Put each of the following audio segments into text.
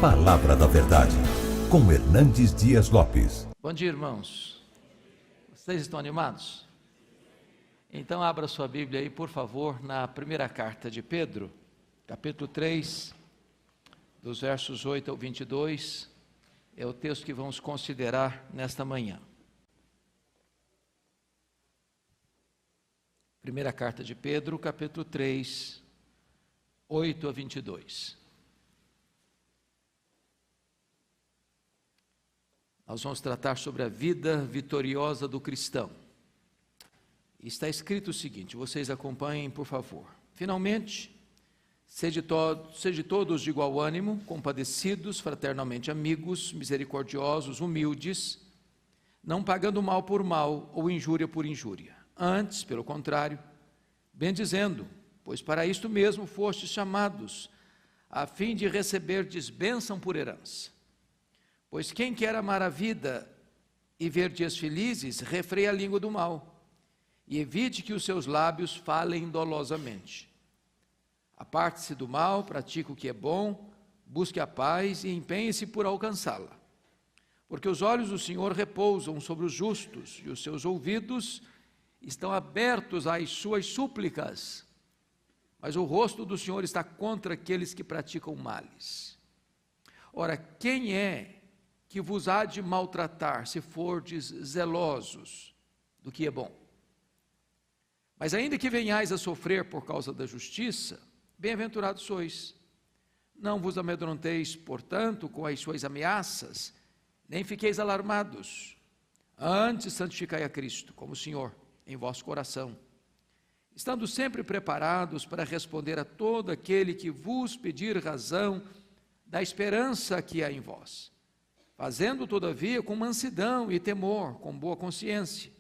Palavra da Verdade, com Hernandes Dias Lopes. Bom dia, irmãos. Vocês estão animados? Então abra sua Bíblia aí, por favor, na primeira carta de Pedro, capítulo 3, dos versos 8 ao 22, é o texto que vamos considerar nesta manhã. Primeira carta de Pedro, capítulo 3, 8 a 22. Nós vamos tratar sobre a vida vitoriosa do cristão. Está escrito o seguinte, vocês acompanhem, por favor. Finalmente, sede todos de igual ânimo, compadecidos, fraternalmente amigos, misericordiosos, humildes, não pagando mal por mal ou injúria por injúria. Antes, pelo contrário, bendizendo, pois para isto mesmo fostes chamados, a fim de receberdes bênção por herança. Pois quem quer amar a vida e ver dias felizes, refreia a língua do mal, e evite que os seus lábios falem dolosamente. Aparte-se do mal, pratique o que é bom, busque a paz e empenhe-se por alcançá-la. Porque os olhos do Senhor repousam sobre os justos, e os seus ouvidos estão abertos às suas súplicas, mas o rosto do Senhor está contra aqueles que praticam males. Ora, quem é que vos há de maltratar, se fordes zelosos do que é bom? Mas ainda que venhais a sofrer por causa da justiça, bem-aventurados sois. Não vos amedronteis, portanto, com as suas ameaças, nem fiqueis alarmados. Antes santificai a Cristo, como Senhor, em vosso coração, estando sempre preparados para responder a todo aquele que vos pedir razão da esperança que há em vós, fazendo todavia com mansidão e temor, com boa consciência,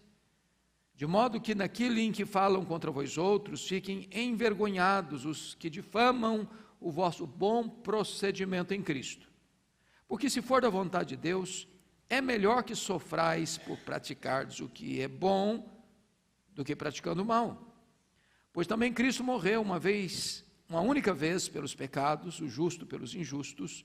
de modo que naquilo em que falam contra vós outros, fiquem envergonhados os que difamam o vosso bom procedimento em Cristo. Porque se for da vontade de Deus, é melhor que sofrais por praticardes o que é bom, do que praticando o mal. Pois também Cristo morreu uma única vez pelos pecados, o justo pelos injustos,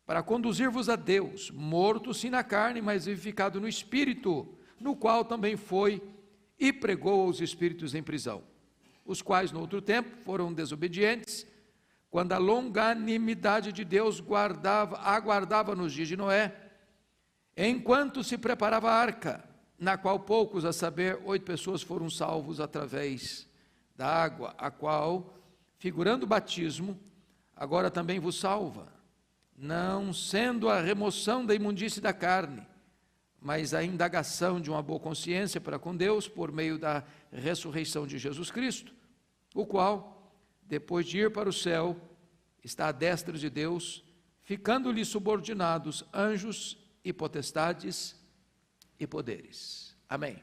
para conduzir-vos a Deus, morto sim na carne, mas vivificado no Espírito, no qual também foi e pregou aos espíritos em prisão, os quais no outro tempo foram desobedientes, quando a longanimidade de Deus aguardava nos dias de Noé, enquanto se preparava a arca, na qual poucos, a saber, 8 pessoas foram salvos através da água, a qual, figurando o batismo, agora também vos salva, não sendo a remoção da imundície da carne, mas a indagação de uma boa consciência para com Deus, por meio da ressurreição de Jesus Cristo, o qual, depois de ir para o céu, está à destra de Deus, ficando-lhe subordinados anjos e potestades e poderes. Amém.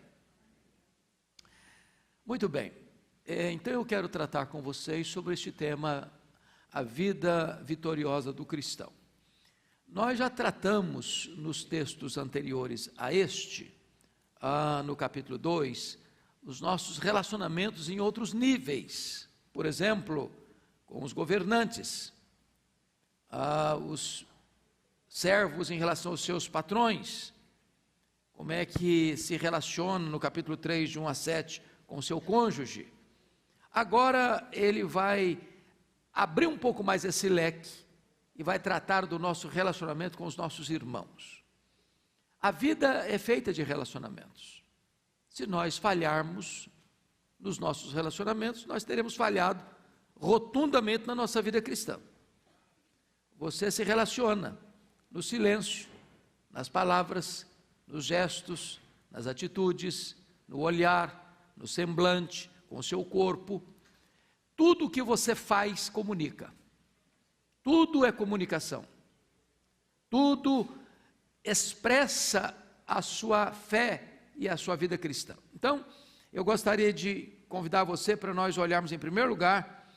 Muito bem, então eu quero tratar com vocês sobre este tema, a vida vitoriosa do cristão. Nós já tratamos nos textos anteriores a este, no capítulo 2, os nossos relacionamentos em outros níveis. Por exemplo, com os governantes, os servos em relação aos seus patrões, como é que se relaciona no capítulo 3, de 1 a 7, com o seu cônjuge. Agora ele vai abrir um pouco mais esse leque, e vai tratar do nosso relacionamento com os nossos irmãos. A vida é feita de relacionamentos. Se nós falharmos nos nossos relacionamentos, nós teremos falhado rotundamente na nossa vida cristã. Você se relaciona no silêncio, nas palavras, nos gestos, nas atitudes, no olhar, no semblante, com o seu corpo. Tudo o que você faz comunica. Tudo é comunicação, tudo expressa a sua fé e a sua vida cristã. Então, eu gostaria de convidar você para nós olharmos em primeiro lugar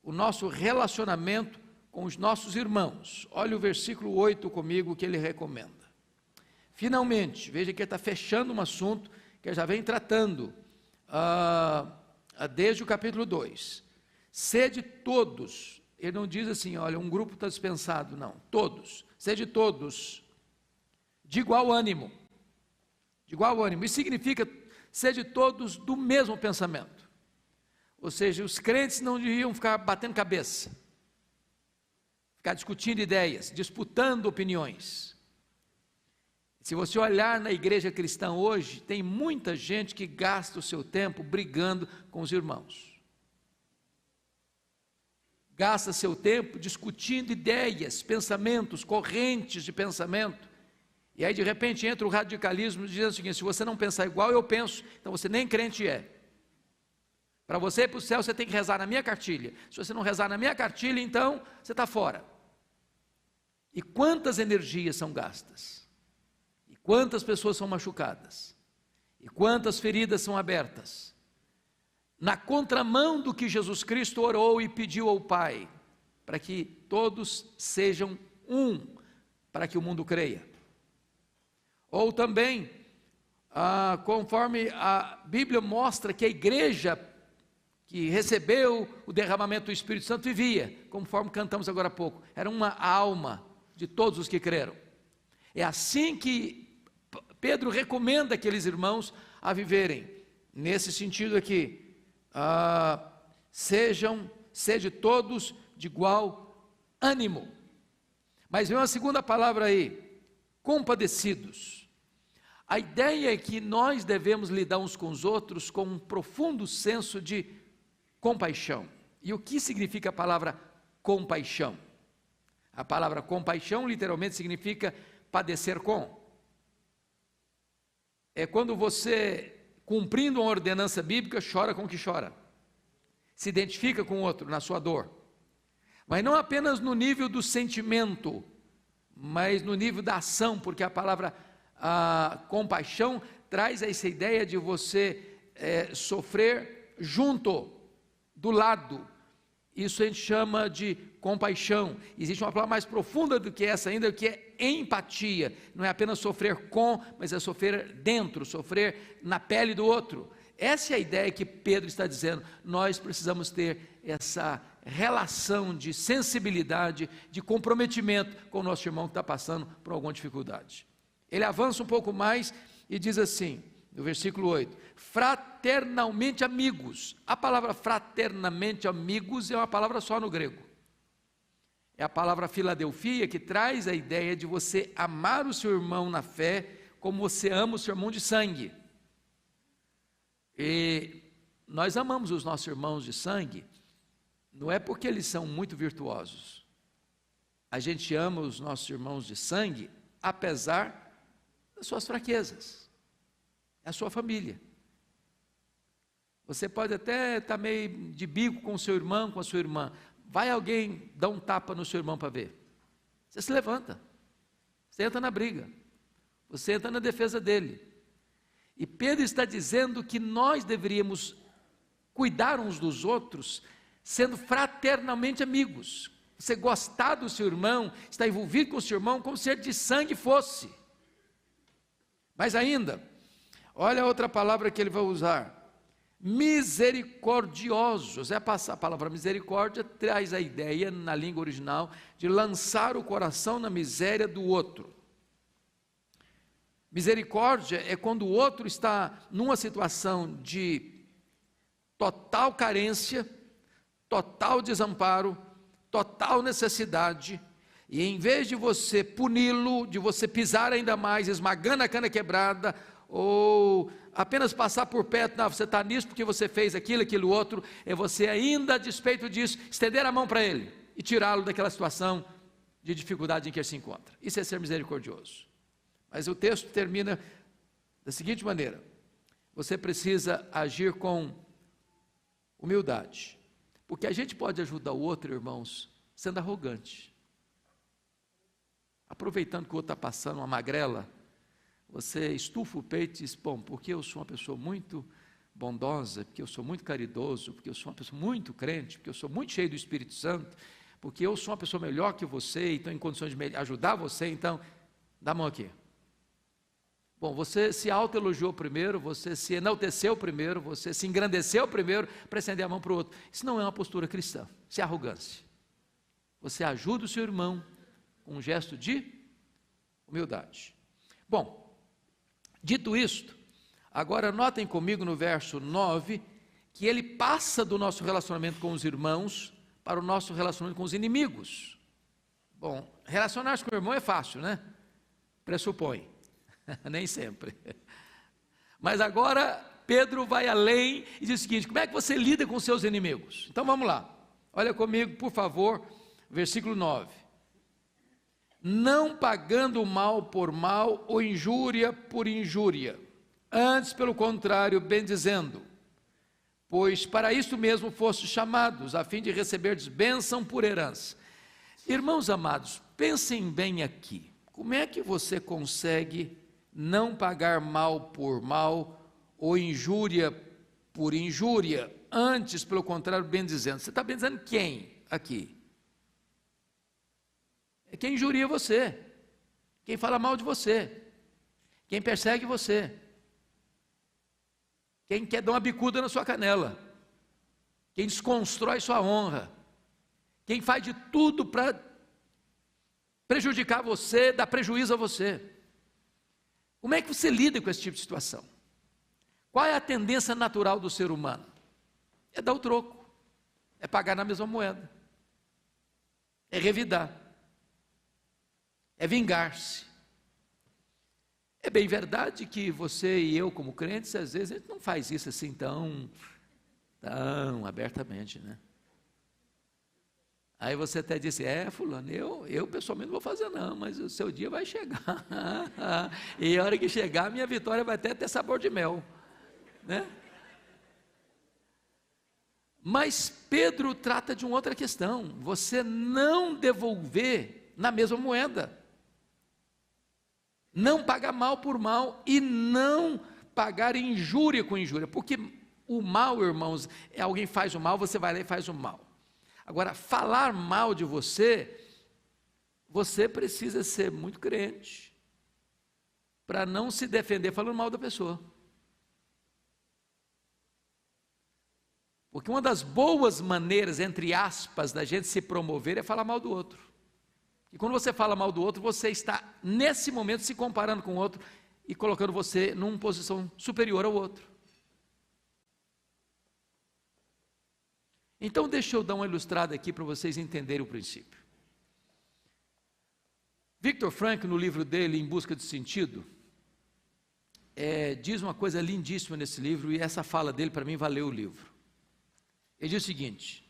o nosso relacionamento com os nossos irmãos. Olha o versículo 8 comigo que ele recomenda. Finalmente, veja que ele está fechando um assunto que ele já vem tratando desde o capítulo 2. Sede todos Ele não diz assim, olha, um grupo está dispensado, não. Todos, sede todos, de igual ânimo. De igual ânimo. Isso significa sede todos do mesmo pensamento. Ou seja, os crentes não deviam ficar batendo cabeça, ficar discutindo ideias, disputando opiniões. Se você olhar na igreja cristã hoje, tem muita gente que gasta o seu tempo brigando com os irmãos. Gasta seu tempo discutindo ideias, pensamentos, correntes de pensamento. E aí de repente entra o radicalismo dizendo o seguinte: se você não pensar igual eu penso, então você nem crente é. Para você ir para o céu você tem que rezar na minha cartilha. Se você não rezar na minha cartilha, então você está fora. E quantas energias são gastas? E quantas pessoas são machucadas? E quantas feridas são abertas? Na contramão do que Jesus Cristo orou e pediu ao Pai, para que todos sejam um, para que o mundo creia. Ou também, conforme a Bíblia mostra que a igreja que recebeu o derramamento do Espírito Santo vivia, conforme cantamos agora há pouco, era uma alma de todos os que creram. É assim que Pedro recomenda aqueles irmãos a viverem, nesse sentido aqui. Sede todos de igual ânimo. Mas vem uma segunda palavra aí, compadecidos. A ideia é que nós devemos lidar uns com os outros com um profundo senso de compaixão. E o que significa a palavra compaixão? A palavra compaixão literalmente significa padecer com. É quando você, cumprindo uma ordenança bíblica, chora com o que chora, se identifica com o outro na sua dor, mas não apenas no nível do sentimento, mas no nível da ação, porque a palavra compaixão traz essa ideia de você sofrer junto, do lado. Isso a gente chama de compaixão. Existe uma palavra mais profunda do que essa ainda, que é empatia. Não é apenas sofrer com, mas é sofrer dentro, sofrer na pele do outro. Essa é a ideia que Pedro está dizendo. Nós precisamos ter essa relação de sensibilidade, de comprometimento com o nosso irmão que está passando por alguma dificuldade. Ele avança um pouco mais e diz assim, no versículo 8, fraternalmente amigos. A palavra fraternamente amigos é uma palavra só no grego. É a palavra Filadelfia, que traz a ideia de você amar o seu irmão na fé, como você ama o seu irmão de sangue. E nós amamos os nossos irmãos de sangue, não é porque eles são muito virtuosos. A gente ama os nossos irmãos de sangue, apesar das suas fraquezas. É a sua família. Você pode até estar meio de bico com o seu irmão, com a sua irmã. Vai alguém dar um tapa no seu irmão para ver. Você se levanta. Você entra na briga. Você entra na defesa dele. E Pedro está dizendo que nós deveríamos cuidar uns dos outros, sendo fraternalmente amigos. Você gostar do seu irmão, estar envolvido com o seu irmão, como se ele de sangue fosse. Mas ainda, olha a outra palavra que ele vai usar. Misericordiosos. A palavra misericórdia traz a ideia, na língua original, de lançar o coração na miséria do outro. Misericórdia é quando o outro está numa situação de total carência, total desamparo, total necessidade, e em vez de você puni-lo, de você pisar ainda mais, esmagando a cana quebrada, ou apenas passar por perto, não, você está nisso porque você fez aquilo outro, é você ainda, a despeito disso, estender a mão para ele, e tirá-lo daquela situação de dificuldade em que ele se encontra. Isso é ser misericordioso. Mas o texto termina da seguinte maneira: você precisa agir com humildade, porque a gente pode ajudar o outro, irmãos, sendo arrogante, aproveitando que o outro está passando uma magrela, você estufa o peito e diz, bom, porque eu sou uma pessoa muito bondosa, porque eu sou muito caridoso, porque eu sou uma pessoa muito crente, porque eu sou muito cheio do Espírito Santo, porque eu sou uma pessoa melhor que você, e estou em condições de ajudar você, então, dá a mão aqui. Bom, você se autoelogiou primeiro, você se enalteceu primeiro, você se engrandeceu primeiro para estender a mão para o outro. Isso não é uma postura cristã, isso é arrogância. você ajuda o seu irmão com um gesto de humildade. Bom, dito isto, agora notem comigo no verso 9, que ele passa do nosso relacionamento com os irmãos para o nosso relacionamento com os inimigos. Bom, relacionar-se com o irmão é fácil, né? Pressupõe, nem sempre. Mas agora Pedro vai além e diz o seguinte: como é que você lida com os seus inimigos? Então vamos lá, olha comigo por favor, versículo 9. Não pagando o mal por mal ou injúria por injúria, antes pelo contrário, bendizendo, pois para isso mesmo fostes chamados, a fim de receberdes bênção por herança. Irmãos amados, pensem bem aqui, como é que você consegue não pagar mal por mal ou injúria por injúria, antes pelo contrário, bendizendo? Você está bendizendo quem aqui? É quem injuria você, quem fala mal de você, quem persegue você, quem quer dar uma bicuda na sua canela, quem desconstrói sua honra, quem faz de tudo para prejudicar você, dar prejuízo a você. Como é que você lida com esse tipo de situação? Qual é a tendência natural do ser humano? É dar o troco, é pagar na mesma moeda, é revidar, é vingar-se. É bem verdade que você e eu, como crentes, às vezes a gente não faz isso assim tão abertamente, né? Aí você até disse: fulano, eu pessoalmente não vou fazer não, mas o seu dia vai chegar, e a hora que chegar, a minha vitória vai até ter sabor de mel, né? Mas Pedro trata de uma outra questão: você não devolver na mesma moeda, não pagar mal por mal e não pagar injúria com injúria, porque o mal, irmãos, é alguém faz o mal, você vai lá e faz o mal. Agora, falar mal de você, você precisa ser muito crente para não se defender falando mal da pessoa. Porque uma das boas maneiras, entre aspas, da gente se promover é falar mal do outro. E quando você fala mal do outro, você está, nesse momento, se comparando com o outro e colocando você numa posição superior ao outro. Então, deixa eu dar uma ilustrada aqui para vocês entenderem o princípio. Viktor Frankl, no livro dele, Em Busca de Sentido, diz uma coisa lindíssima nesse livro, e essa fala dele, para mim, valeu o livro. Ele diz o seguinte: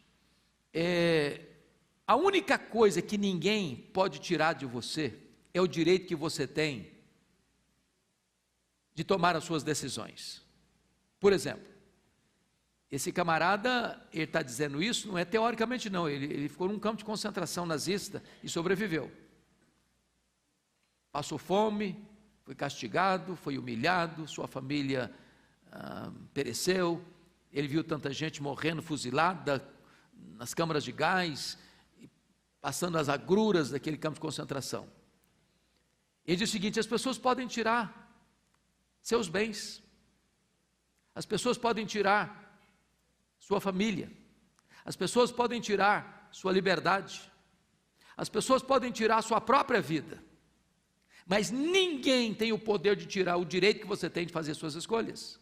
a única coisa que ninguém pode tirar de você é o direito que você tem de tomar as suas decisões. Por exemplo, esse camarada, ele está dizendo isso, não é teoricamente não, ele ficou num campo de concentração nazista e sobreviveu. Passou fome, foi castigado, foi humilhado, sua família pereceu, ele viu tanta gente morrendo, fuzilada nas câmaras de gás, passando as agruras daquele campo de concentração. Ele diz o seguinte: as pessoas podem tirar seus bens, as pessoas podem tirar sua família, as pessoas podem tirar sua liberdade, as pessoas podem tirar sua própria vida, mas ninguém tem o poder de tirar o direito que você tem de fazer suas escolhas.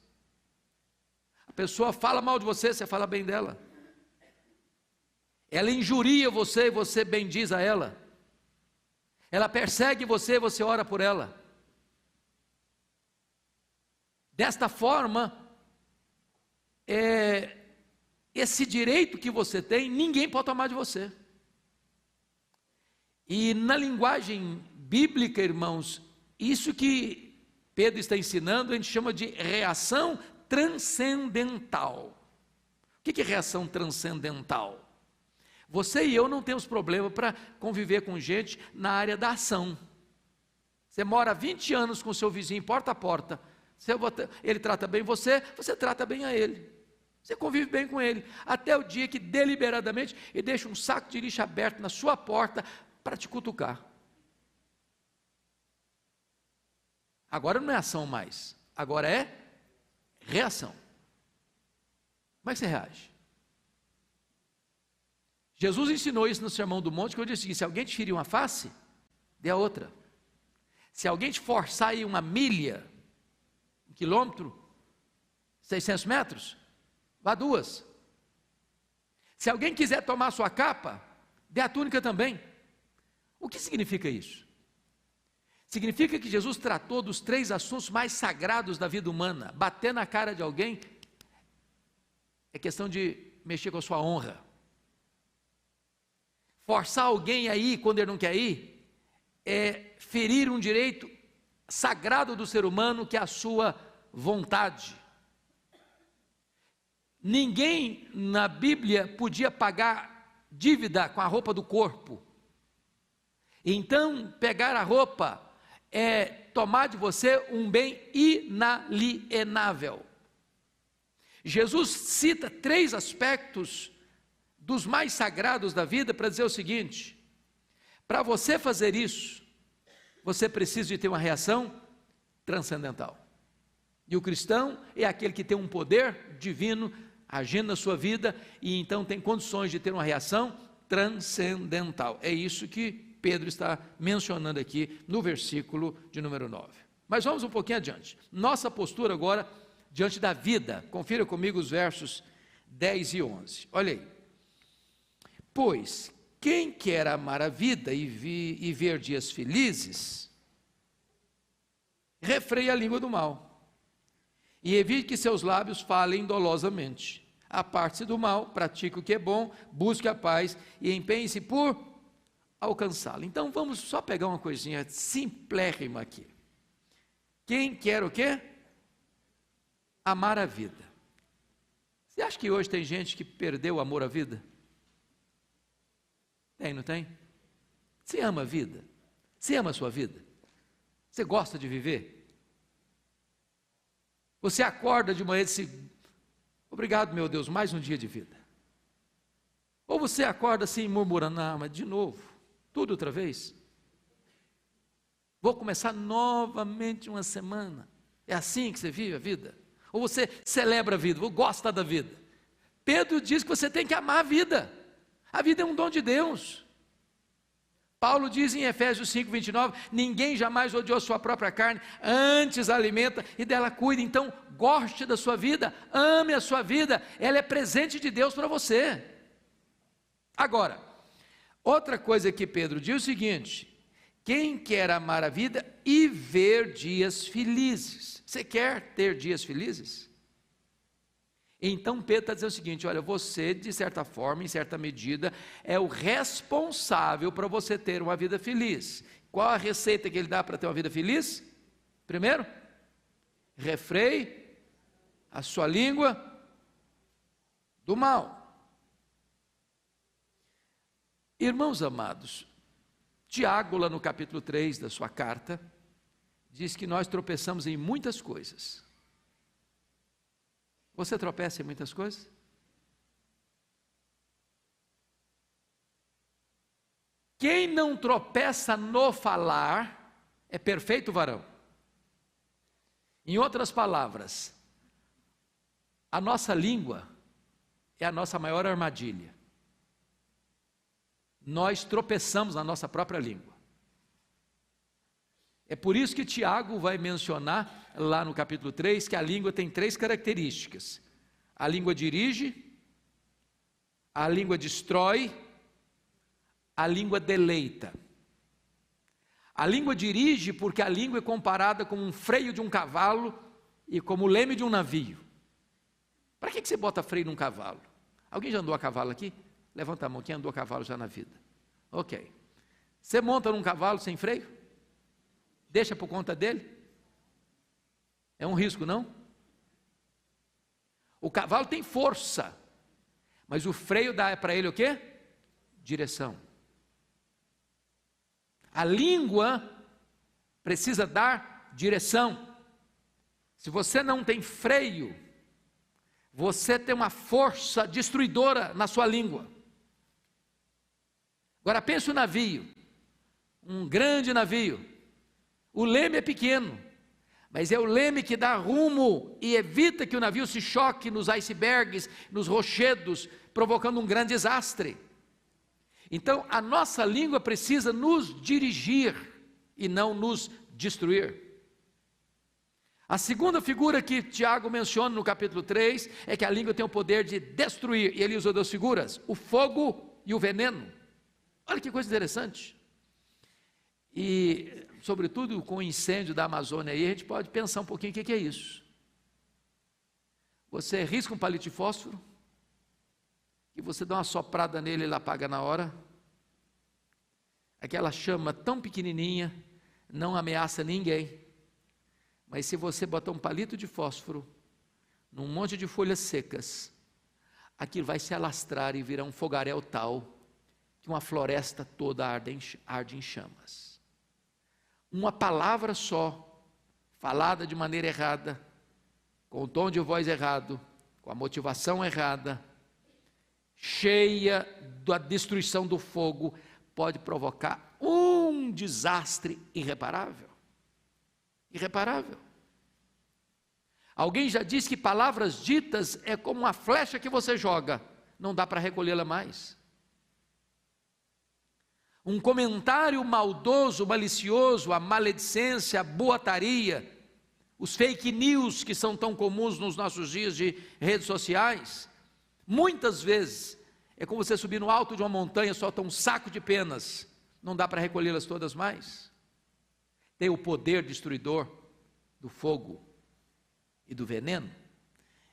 A pessoa fala mal de você, você fala bem dela. Ela injuria você e você bendiz a ela. Ela persegue você e você ora por ela. Desta forma, esse direito que você tem, ninguém pode tomar de você. E na linguagem bíblica, irmãos, isso que Pedro está ensinando, a gente chama de reação transcendental. O que é reação transcendental? Você e eu não temos problema para conviver com gente na área da ação. Você mora 20 anos com o seu vizinho porta a porta, ele trata bem você, você trata bem a ele. Você convive bem com ele, até o dia que deliberadamente ele deixa um saco de lixo aberto na sua porta para te cutucar. Agora não é ação mais, agora é reação. Como é que você reage? Jesus ensinou isso no Sermão do Monte, quando ele disse: se alguém te ferir uma face, dê a outra. Se alguém te forçar aí uma milha, 1 quilômetro, 600 metros, vá 2. Se alguém quiser tomar sua capa, dê a túnica também. O que significa isso? Significa que Jesus tratou dos 3 assuntos mais sagrados da vida humana. Bater na cara de alguém é questão de mexer com a sua honra. Forçar alguém a ir quando ele não quer ir é ferir um direito sagrado do ser humano, que é a sua vontade. Ninguém na Bíblia podia pagar dívida com a roupa do corpo. Então, pegar a roupa é tomar de você um bem inalienável. Jesus cita 3 aspectos dos mais sagrados da vida para dizer o seguinte: para você fazer isso, você precisa de ter uma reação transcendental. E o cristão é aquele que tem um poder divino agindo na sua vida, e então tem condições de ter uma reação transcendental. É isso que Pedro está mencionando aqui no versículo de número 9. Mas vamos um pouquinho adiante. Nossa postura agora diante da vida. Confira comigo os versos 10 e 11. Olha aí. Pois quem quer amar a vida e ver dias felizes, refreie a língua do mal, e evite que seus lábios falem dolosamente. Aparte-se do mal, pratique o que é bom, busque a paz e empenhe-se por alcançá-la. Então vamos só pegar uma coisinha simplérrima aqui. Quem quer o quê? Amar a vida. Você acha que hoje tem gente que perdeu o amor à vida? Tem, não tem? Você ama a vida? Você ama a sua vida? Você gosta de viver? Você acorda de manhã e diz: obrigado, meu Deus, mais um dia de vida. Ou você acorda assim murmurando: não, mas de novo, tudo outra vez. Vou começar novamente uma semana. É assim que você vive a vida? Ou você celebra a vida, ou gosta da vida? Pedro diz que você tem que amar a vida. A vida é um dom de Deus. Paulo diz em Efésios 5:29, ninguém jamais odiou sua própria carne, antes a alimenta e dela cuida. Então, goste da sua vida, ame a sua vida, ela é presente de Deus para você. Agora, outra coisa que Pedro diz é o seguinte: quem quer amar a vida e ver dias felizes? Você quer ter dias felizes? Então Pedro está dizendo o seguinte: olha, você de certa forma, em certa medida, é o responsável para você ter uma vida feliz. Qual a receita que ele dá para ter uma vida feliz? Primeiro, refreie a sua língua do mal. Irmãos amados, Tiago, lá no capítulo 3 da sua carta, diz que nós tropeçamos em muitas coisas. Você tropeça em muitas coisas? Quem não tropeça no falar é perfeito varão. Em outras palavras, a nossa língua é a nossa maior armadilha. Nós tropeçamos na nossa própria língua. É por isso que Tiago vai mencionar lá no capítulo 3 que a língua tem 3 características: a língua dirige, a língua destrói, a língua deleita. A língua dirige porque a língua é comparada com um freio de um cavalo e como o leme de um navio. Para que você bota freio num cavalo? Alguém já andou a cavalo aqui? Levanta a mão, quem andou a cavalo já na vida? Ok. Você monta num cavalo sem freio? Deixa por conta dele? É um risco, não? O cavalo tem força, mas o freio dá para ele o quê? Direção. A língua precisa dar direção. Se você não tem freio, você tem uma força destruidora na sua língua. Agora pense o navio, um grande navio. O leme é pequeno, mas é o leme que dá rumo e evita que o navio se choque nos icebergs, nos rochedos, provocando um grande desastre. Então, a nossa língua precisa nos dirigir e não nos destruir. A segunda figura que Tiago menciona no capítulo 3 é que a língua tem o poder de destruir, e ele usa duas figuras, o fogo e o veneno. Olha que coisa interessante. E, sobretudo com o incêndio da Amazônia aí, a gente pode pensar um pouquinho o que é isso. Você risca um palito de fósforo, e você dá uma soprada nele e ele apaga na hora. Aquela chama tão pequenininha, não ameaça ninguém. Mas se você botar um palito de fósforo num monte de folhas secas, aquilo vai se alastrar e virar um fogaréu tal que uma floresta toda arde em chamas. Uma palavra só, falada de maneira errada, com o tom de voz errado, com a motivação errada, cheia da destruição do fogo, pode provocar um desastre irreparável. Irreparável. Alguém já disse que palavras ditas é como uma flecha que você joga, não dá para recolhê-la mais. Um comentário maldoso, malicioso, a maledicência, a boataria, os fake news que são tão comuns nos nossos dias de redes sociais, muitas vezes é como você subir no alto de uma montanha, solta um saco de penas, não dá para recolhê-las todas mais. Tem o poder destruidor do fogo e do veneno.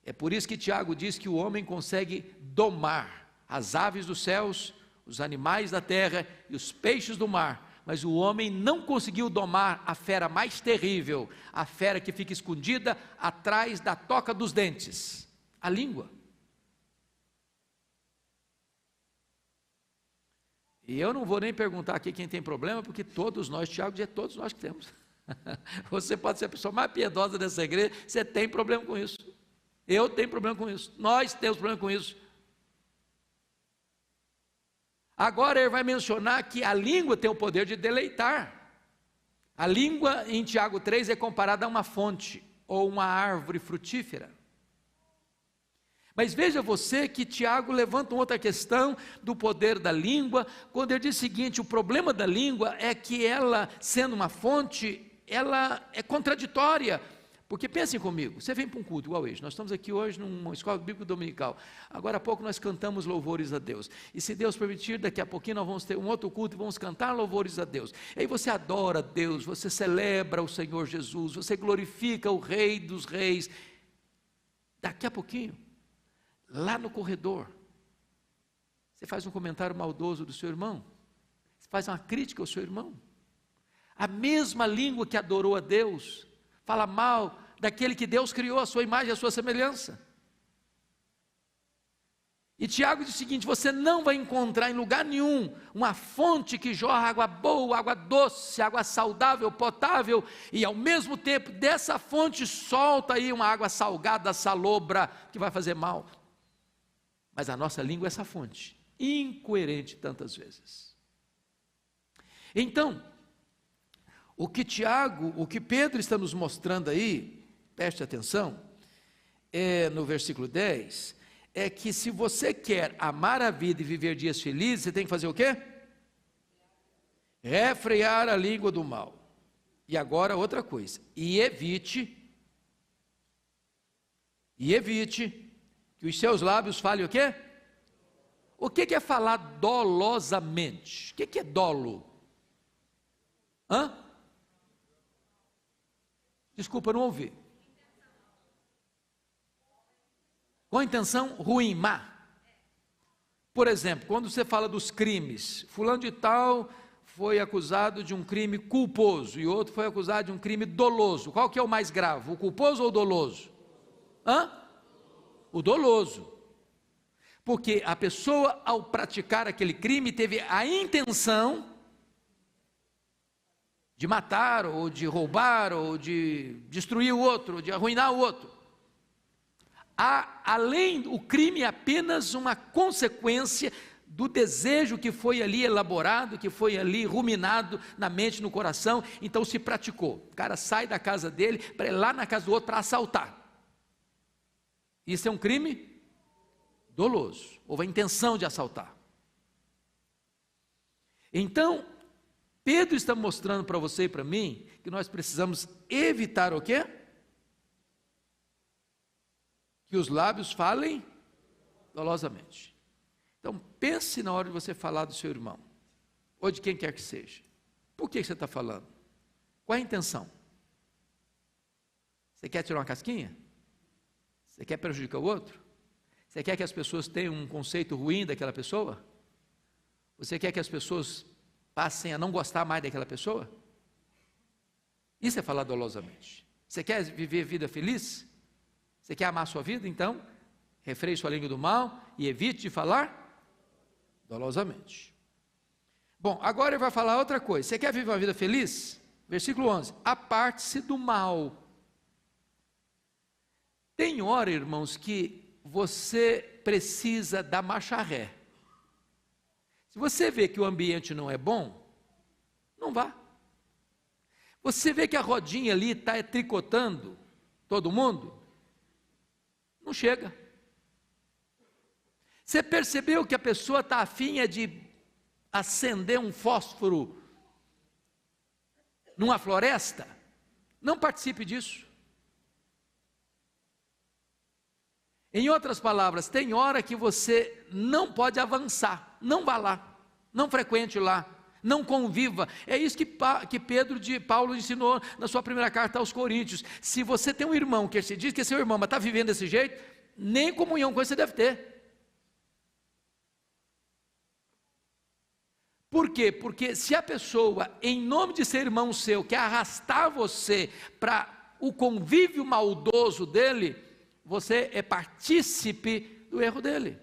É por isso que Tiago diz que o homem consegue domar as aves dos céus, os animais da terra e os peixes do mar, mas o homem não conseguiu domar a fera mais terrível, a fera que fica escondida atrás da toca dos dentes, a língua. E eu não vou nem perguntar aqui quem tem problema, porque todos nós, Tiago diz, todos nós que temos. Você pode ser a pessoa mais piedosa dessa igreja, você tem problema com isso. Eu tenho problema com isso. Nós temos problema com isso. Agora ele vai mencionar que a língua tem o poder de deleitar. A língua em Tiago 3 é comparada a uma fonte ou uma árvore frutífera. Mas veja você que Tiago levanta uma outra questão do poder da língua, quando ele diz o seguinte: o problema da língua é que ela, sendo uma fonte, ela é contraditória. Porque pensem comigo, você vem para um culto igual hoje, nós estamos aqui hoje numa escola bíblica dominical, agora há pouco nós cantamos louvores a Deus, e se Deus permitir, daqui a pouquinho nós vamos ter um outro culto e vamos cantar louvores a Deus, e aí você adora a Deus, você celebra o Senhor Jesus, você glorifica o Rei dos Reis. Daqui a pouquinho, lá no corredor, você faz um comentário maldoso do seu irmão, você faz uma crítica ao seu irmão, a mesma língua que adorou a Deus, fala mal daquele que Deus criou a sua imagem e a sua semelhança. E Tiago diz o seguinte: você não vai encontrar em lugar nenhum uma fonte que jorra água boa, água doce, água saudável, potável, e ao mesmo tempo dessa fonte solta aí uma água salgada, salobra, que vai fazer mal. Mas a nossa língua é essa fonte, incoerente tantas vezes. Então, o que Pedro está nos mostrando aí, preste atenção, no versículo 10, é que se você quer amar a vida e viver dias felizes, você tem que fazer o quê? Refrear a língua do mal. E agora outra coisa, e evite que os seus lábios falem o quê? O que é falar dolosamente? O que é dolo? Desculpa, não ouvi. Com intenção ruim, má. Por exemplo, quando você fala dos crimes, fulano de tal foi acusado de um crime culposo e outro foi acusado de um crime doloso. Qual que é o mais grave, o culposo ou o doloso? O doloso. Porque a pessoa, ao praticar aquele crime, teve a intenção de matar, ou de roubar, ou de destruir o outro, ou de arruinar o outro. O crime é apenas uma consequência do desejo que foi ali elaborado, que foi ali ruminado na mente, no coração, então se praticou. O cara sai da casa dele para ir lá na casa do outro para assaltar. Isso é um crime doloso, houve a intenção de assaltar. Então, Pedro está mostrando para você e para mim que nós precisamos evitar o quê? Que os lábios falem dolosamente. Então, pense na hora de você falar do seu irmão, ou de quem quer que seja. Por que você está falando? Qual é a intenção? Você quer tirar uma casquinha? Você quer prejudicar o outro? Você quer que as pessoas tenham um conceito ruim daquela pessoa? Você quer que as pessoas passem a não gostar mais daquela pessoa? Isso é falar dolosamente. Você quer viver vida feliz? Você quer amar a sua vida? Então, refreie sua língua do mal e evite de falar dolosamente. Bom, agora ele vai falar outra coisa. Você quer viver uma vida feliz? Versículo 11. Aparte-se do mal. Tem hora, irmãos, que você precisa dar marcha ré. Se você vê que o ambiente não é bom, não vá. Você vê que a rodinha ali está tricotando todo mundo, não chega. Você percebeu que a pessoa está afim de acender um fósforo numa floresta? Não participe disso. Em outras palavras, tem hora que você não pode avançar, não vá lá, não frequente lá, não conviva. É isso que Paulo ensinou na sua primeira carta aos Coríntios. Se você tem um irmão que se diz que é seu irmão, mas está vivendo desse jeito, nem comunhão com ele você deve ter. Por quê? Porque se a pessoa, em nome de ser irmão seu, quer arrastar você para o convívio maldoso dele, você é partícipe do erro dele.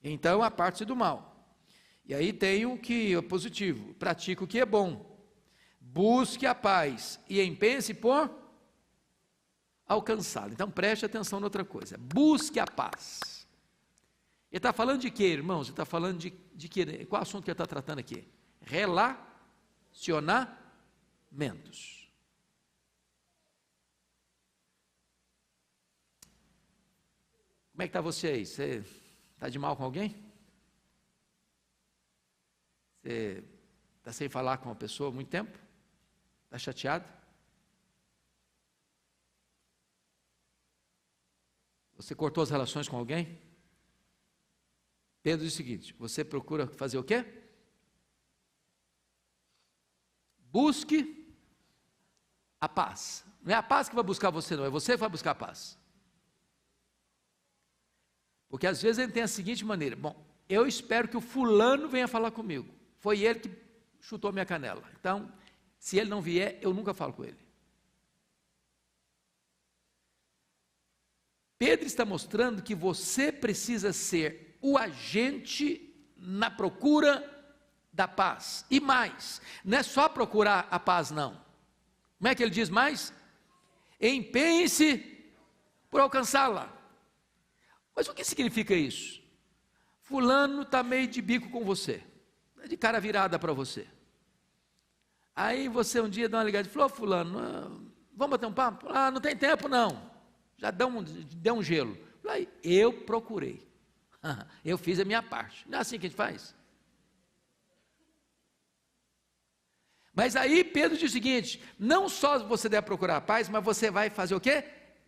Então, aparte-se do mal. E aí tem o que é positivo: pratique o que é bom, busque a paz e empenhe-se por alcançá-la. Então, preste atenção em outra coisa: busque a paz. Ele está falando de quê, irmãos? Ele está falando de quê? Qual assunto que ele está tratando aqui? Relacionamentos. Como é que está você aí? Você está de mal com alguém? Você está sem falar com uma pessoa há muito tempo? Está chateado? Você cortou as relações com alguém? Pedro diz o seguinte: você procura fazer o quê? Busque a paz. Não é a paz que vai buscar você, não, é você que vai buscar a paz. Porque às vezes ele tem a seguinte maneira: bom, eu espero que o fulano venha falar comigo, foi ele que chutou minha canela, então se ele não vier, eu nunca falo com ele. Pedro está mostrando que você precisa ser o agente na procura da paz, e mais, não é só procurar a paz não. Como é que ele diz mais? Empenhe-se por alcançá-la. Mas o que significa isso? Fulano está meio de bico com você, de cara virada para você. Aí você um dia dá uma ligada e falou: fulano, vamos bater um papo? Ah, não tem tempo não, já deu um gelo. Aí, eu procurei, eu fiz a minha parte. Não é assim que a gente faz? Mas aí Pedro diz o seguinte: não só você deve procurar a paz, mas você vai fazer o quê?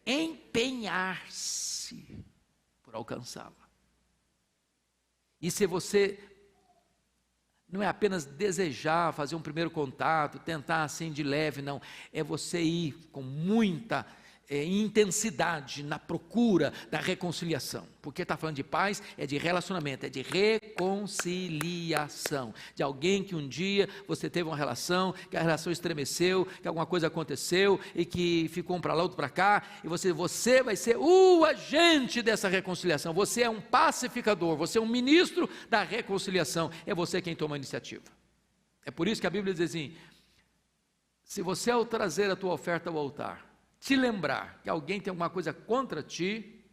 Empenhar-se por alcançá-la. E se você não é apenas desejar, fazer um primeiro contato, tentar assim de leve, não, é você ir com muita intensidade na procura da reconciliação, porque está falando de paz, é de relacionamento, é de reconciliação, de alguém que um dia você teve uma relação, que a relação estremeceu, que alguma coisa aconteceu, e que ficou um para lá, outro para cá, e você vai ser o agente dessa reconciliação, você é um pacificador, você é um ministro da reconciliação, é você quem toma a iniciativa. É por isso que a Bíblia diz assim: se você ao trazer a tua oferta ao altar, te lembrar que alguém tem alguma coisa contra ti,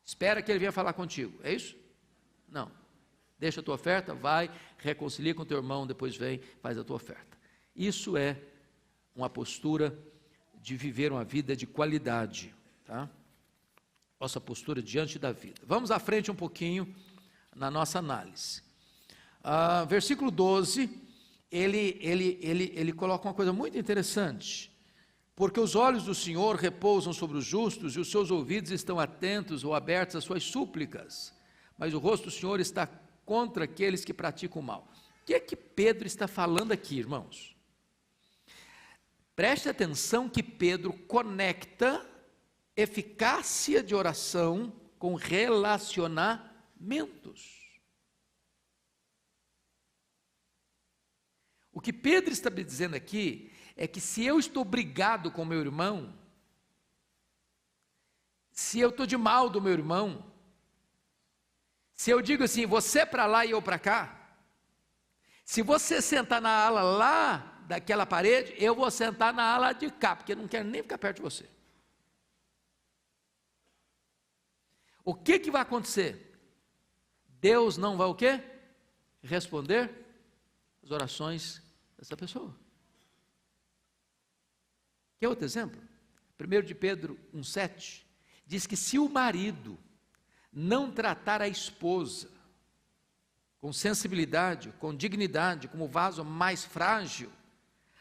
espera que ele venha falar contigo, é isso? Não, deixa a tua oferta, vai, reconcilia com teu irmão, depois vem, faz a tua oferta. Isso é uma postura de viver uma vida de qualidade, tá? Nossa postura diante da vida. Vamos à frente um pouquinho na nossa análise. versículo 12, ele coloca uma coisa muito interessante. Porque os olhos do Senhor repousam sobre os justos e os seus ouvidos estão atentos ou abertos às suas súplicas, mas o rosto do Senhor está contra aqueles que praticam o mal. O que é que Pedro está falando aqui, irmãos? Preste atenção que Pedro conecta eficácia de oração com relacionamentos. O que Pedro está dizendo aqui é que se eu estou brigado com meu irmão, se eu estou de mal do meu irmão, se eu digo assim, você para lá e eu para cá, se você sentar na ala lá daquela parede, eu vou sentar na ala de cá, porque eu não quero nem ficar perto de você. O que vai acontecer? Deus não vai o quê? Responder as orações dessa pessoa. Quer outro exemplo? 1 de Pedro 1,7 diz que se o marido não tratar a esposa com sensibilidade, com dignidade, como vaso mais frágil,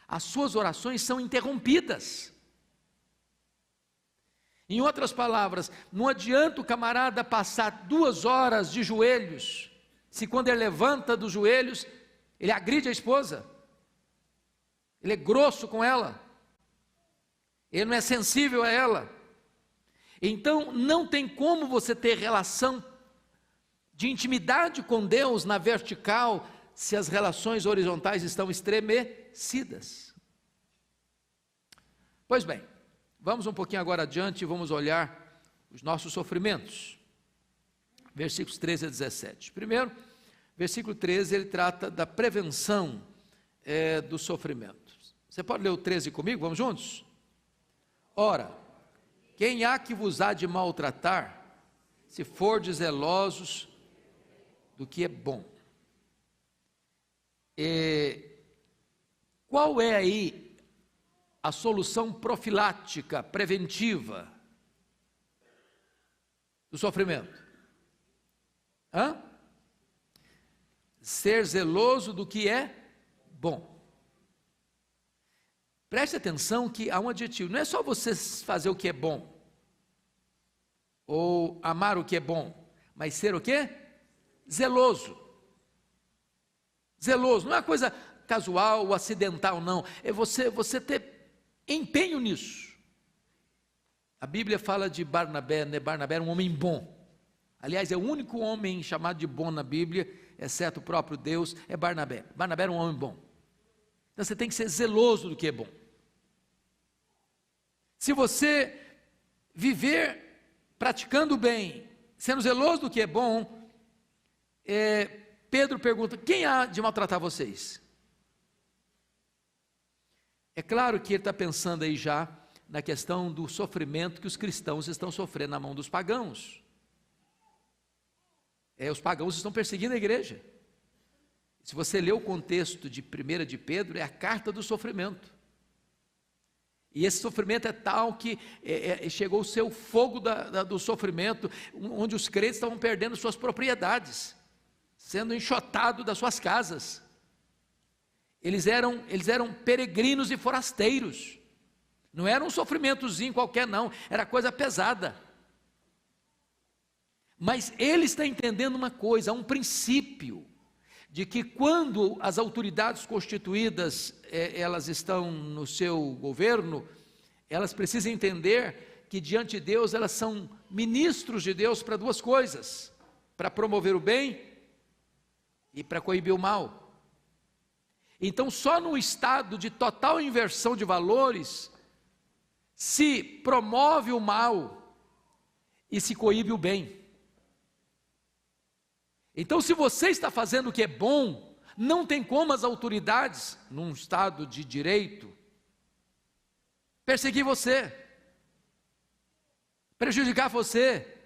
as suas orações são interrompidas. Em outras palavras, não adianta o camarada passar 2 horas de joelhos, se quando ele levanta dos joelhos, ele agride a esposa, ele é grosso com ela, ele não é sensível a ela. Então não tem como você ter relação de intimidade com Deus na vertical, se as relações horizontais estão estremecidas. Pois bem, vamos um pouquinho agora adiante e vamos olhar os nossos sofrimentos. Versículos 13 a 17. Primeiro, versículo 13, ele trata da prevenção do sofrimento. Você pode ler o 13 comigo? Vamos juntos? Ora, quem há que vos há de maltratar, se fordes zelosos do que é bom? Qual é aí a solução profilática, preventiva do sofrimento? Ser zeloso do que é bom. Preste atenção que há um adjetivo, não é só você fazer o que é bom, ou amar o que é bom, mas ser o quê? Zeloso. Zeloso, não é uma coisa casual ou acidental, não, é você ter empenho nisso. A Bíblia fala de Barnabé, né? Barnabé era um homem bom. Aliás, é o único homem chamado de bom na Bíblia, exceto o próprio Deus, é Barnabé. Barnabé era um homem bom. Então você tem que ser zeloso do que é bom. Se você viver praticando o bem, sendo zeloso do que é bom, Pedro pergunta, quem há de maltratar vocês? É claro que ele está pensando aí já na questão do sofrimento que os cristãos estão sofrendo na mão dos pagãos. Os pagãos estão perseguindo a igreja. Se você ler o contexto de 1 de Pedro, é a carta do sofrimento. E esse sofrimento é tal que chegou o seu fogo do sofrimento, onde os crentes estavam perdendo suas propriedades, sendo enxotados das suas casas. Eles eram peregrinos e forasteiros. Não era um sofrimentozinho qualquer, não, era coisa pesada. Mas ele está entendendo uma coisa, um princípio, de que quando as autoridades constituídas, elas estão no seu governo, elas precisam entender que diante de Deus, elas são ministros de Deus para 2 coisas, para promover o bem e para coibir o mal. Então só num estado de total inversão de valores, se promove o mal e se coíbe o bem. Então, se você está fazendo o que é bom, não tem como as autoridades, num estado de direito, perseguir você, prejudicar você,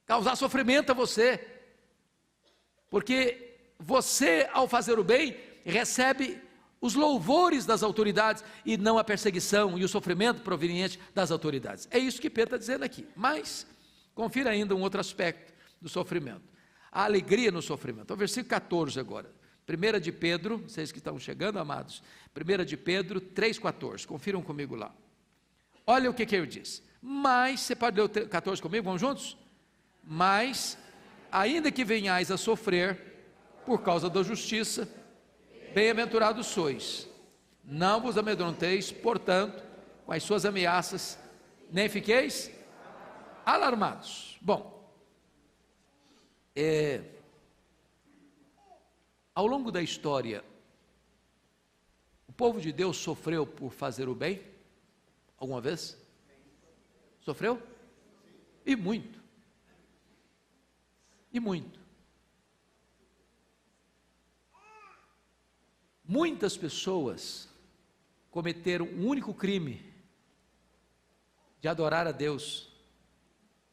causar sofrimento a você, porque você, ao fazer o bem, recebe os louvores das autoridades e não a perseguição e o sofrimento proveniente das autoridades. É isso que Pedro está dizendo aqui. Mas, confira ainda um outro aspecto do sofrimento. a alegria no sofrimento. Então, versículo 14 agora. 1 de Pedro, vocês que estão chegando, amados. 1 de Pedro 3,14. Confiram comigo lá. Olha o que ele diz. Mas, você pode ler o 14 comigo? Vamos juntos? Mas, ainda que venhais a sofrer por causa da justiça, bem-aventurados sois. Não vos amedronteis, portanto, com as suas ameaças, nem fiqueis alarmados. Bom, ao longo da história, o povo de Deus sofreu por fazer o bem? Alguma vez? Sofreu? E muito. E muito. Muitas pessoas cometeram um único crime de adorar a Deus,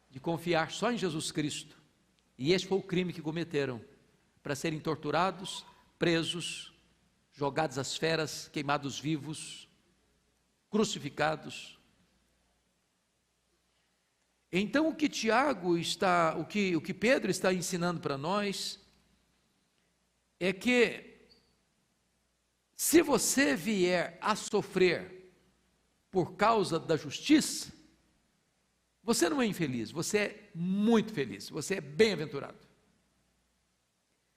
de confiar só em Jesus Cristo, e esse foi o crime que cometeram, para serem torturados, presos, jogados às feras, queimados vivos, crucificados. Então o que Pedro está ensinando para nós, é que se você vier a sofrer por causa da justiça, você não é infeliz, você é muito feliz, você é bem-aventurado.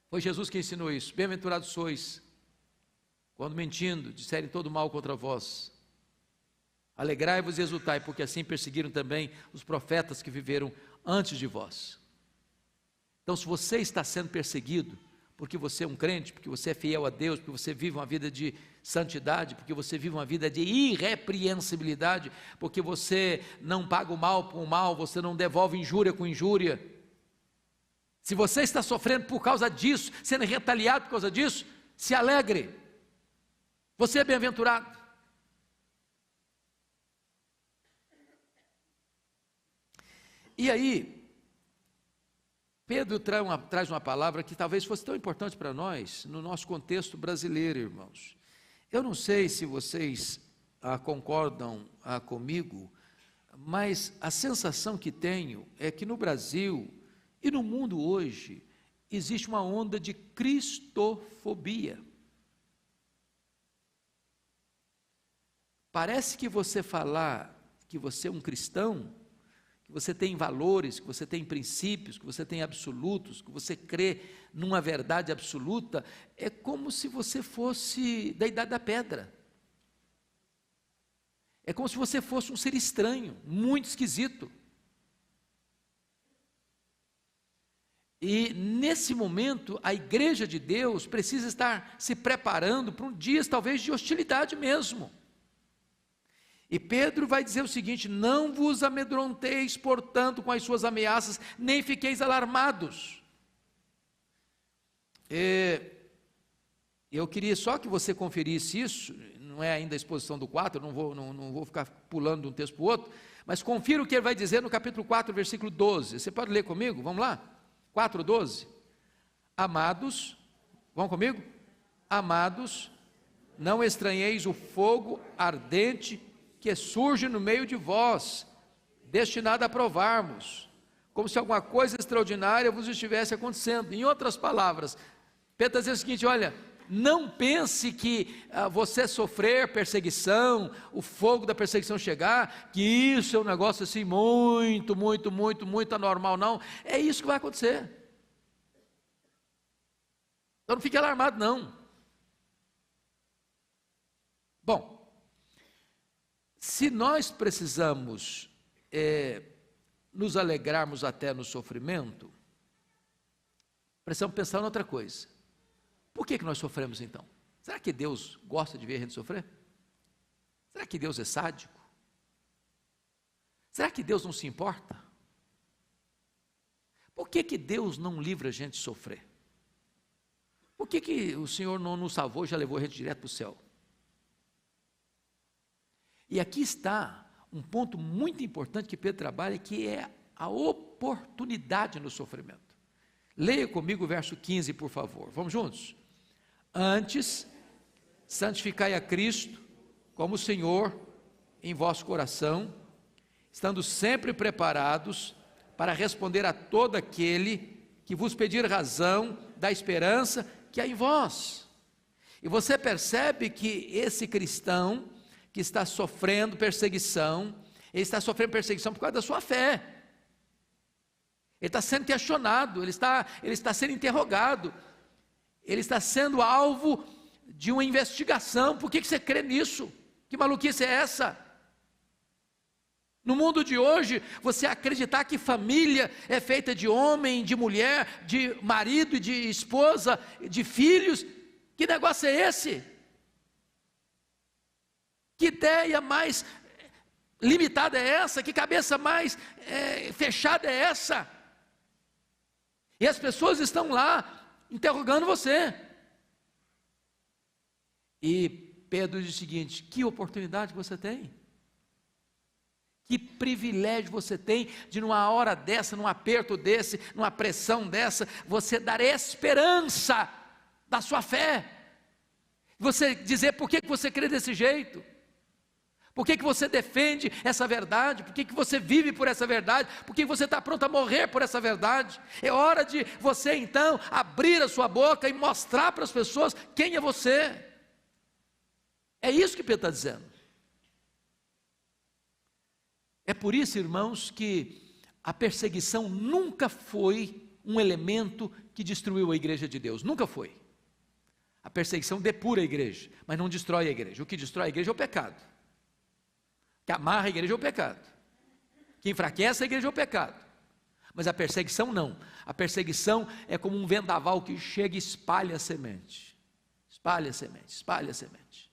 Foi Jesus que ensinou isso. Bem-aventurados sois, quando mentindo, disserem todo mal contra vós. Alegrai-vos e exultai, porque assim perseguiram também os profetas que viveram antes de vós. Então, se você está sendo perseguido, porque você é um crente, porque você é fiel a Deus, porque você vive uma vida de santidade, porque você vive uma vida de irrepreensibilidade, porque você não paga o mal com o mal, você não devolve injúria com injúria. Se você está sofrendo por causa disso, sendo retaliado por causa disso, se alegre. Você é bem-aventurado. E aí, Pedro traz uma palavra que talvez fosse tão importante para nós, no nosso contexto brasileiro, irmãos. Eu não sei se vocês concordam comigo, mas a sensação que tenho é que no Brasil e no mundo hoje, existe uma onda de cristofobia. Parece que você falar que você é um cristão, que você tem valores, que você tem princípios, que você tem absolutos, que você crê numa verdade absoluta, é como se você fosse da idade da pedra. É como se você fosse um ser estranho, muito esquisito. E nesse momento, a igreja de Deus precisa estar se preparando para um dia talvez de hostilidade mesmo. E Pedro vai dizer o seguinte: não vos amedronteis, portanto, com as suas ameaças, nem fiqueis alarmados. Eu queria só que você conferisse isso, não é ainda a exposição do 4, não vou ficar pulando de um texto para o outro, mas confira o que ele vai dizer no capítulo 4, versículo 12. Você pode ler comigo? Vamos lá? 4:12. Amados, vão comigo? Amados, não estranheis o fogo ardente que surge no meio de vós, destinado a provarmos, como se alguma coisa extraordinária vos estivesse acontecendo. Em outras palavras, Pedro está dizendo o seguinte: olha, não pense que você sofrer perseguição, o fogo da perseguição chegar, que isso é um negócio assim muito anormal, não. É isso que vai acontecer. Então não fique alarmado, não. Bom, se nós precisamos nos alegrarmos até no sofrimento, precisamos pensar em outra coisa. Por que nós sofremos então? Será que Deus gosta de ver a gente sofrer? Será que Deus é sádico? Será que Deus não se importa? Por que Deus não livra a gente de sofrer? Por que o Senhor não nos salvou e já levou a gente direto para o céu? E aqui está um ponto muito importante que Pedro trabalha, que é a oportunidade no sofrimento. Leia comigo o verso 15, por favor. Vamos juntos? Antes, santificai a Cristo como Senhor em vosso coração, estando sempre preparados para responder a todo aquele que vos pedir razão da esperança que há em vós. E você percebe que esse cristão que está sofrendo perseguição, ele está sofrendo perseguição por causa da sua fé. Ele está sendo questionado, ele está sendo interrogado, ele está sendo alvo de uma investigação. Por que você crê nisso? Que maluquice é essa? No mundo de hoje, você acreditar que família é feita de homem, de mulher, de marido e de esposa, de filhos, que negócio é esse? Que ideia mais limitada é essa? Que cabeça mais fechada é essa? E as pessoas estão lá interrogando você. E Pedro diz o seguinte: que oportunidade você tem? Que privilégio você tem de numa hora dessa, num aperto desse, numa pressão dessa, você dar esperança da sua fé. Você dizer por que você crê desse jeito. Por que você defende essa verdade? Por que você vive por essa verdade? Por que você está pronto a morrer por essa verdade? É hora de você então abrir a sua boca e mostrar para as pessoas quem é você. É isso que Pedro está dizendo. É por isso, irmãos, que a perseguição nunca foi um elemento que destruiu a igreja de Deus, nunca foi. A perseguição depura a igreja, mas não destrói a igreja. O que destrói a igreja é o pecado. O que amarra a igreja é o pecado. O que enfraquece a igreja é o pecado. Mas a perseguição não. A perseguição é como um vendaval que chega e espalha a semente. Espalha a semente, espalha a semente.